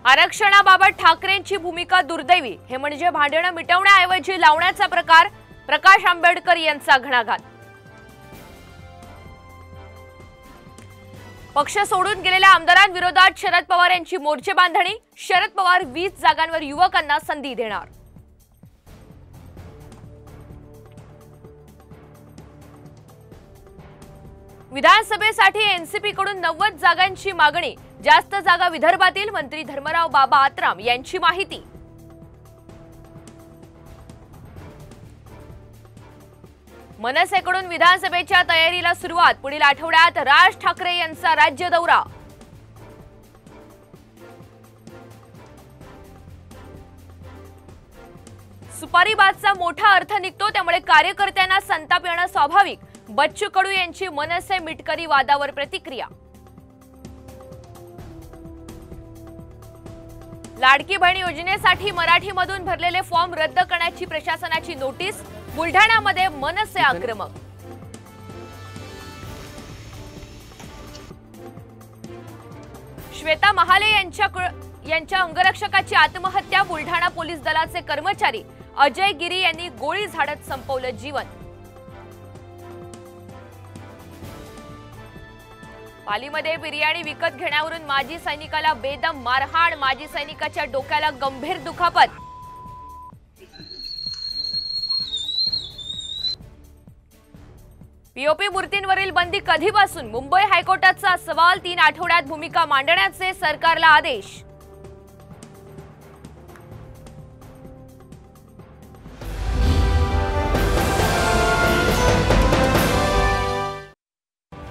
आरक्षणाबाबत ठाकरेंची भूमिका दुर्दैवी, हे म्हणजे भांडण मिटवण्याऐवजी लावण्याचा प्रकार. प्रकाश आंबेडकर यांचा घणाघात. पक्ष सोडून गेलेल्या आमदारांविरोधात शरद पवार यांची मोर्चे बांधणी. शरद पवार 20 जागांवर युवकांना संधी देणार. विधानसभेसाठी एनसीपी कडून 90 जागांची मागणी. जास्त जागा विदर्भातील. मंत्री धर्मराव बाबा आत्राम यांची माहिती. मनसेकडून विधानसभेच्या तयारीला सुरुवात. पुढील आठवड्यात राज ठाकरे यांचा राज्य दौरा. सुपारीबाजचा मोठा अर्थ निघतो, त्यामुळे कार्यकर्त्यांना संताप येणं स्वाभाविक. बच्चू कडू यांची मनसे मिटकरी वादावर प्रतिक्रिया. लाडकी बहीण योजनेसाठी मराठीमधून भरलेले फॉर्म रद्द करण्याची प्रशासनाची नोटीस. बुलढाण्यामध्ये मनसे आक्रमक. श्वेता महाले यांच्या अंगरक्षकाची आत्महत्या. बुलढाणा पोलीस दलाचे कर्मचारी अजय गिरी यांनी गोळी झाडत संपवलं जीवन. पालीमध्ये बिर्याणी विकत घेण्यावरून माजी सैनिकाला बेदम मारहाण. माजी सैनिकाच्या डोक्याला गंभीर दुखापत. पीओपी मूर्तींवरील बंदी कधीपासून? मुंबई हायकोर्टाचा सवाल. 3 आठवड्यात भूमिका मांडण्याचे सरकारला आदेश.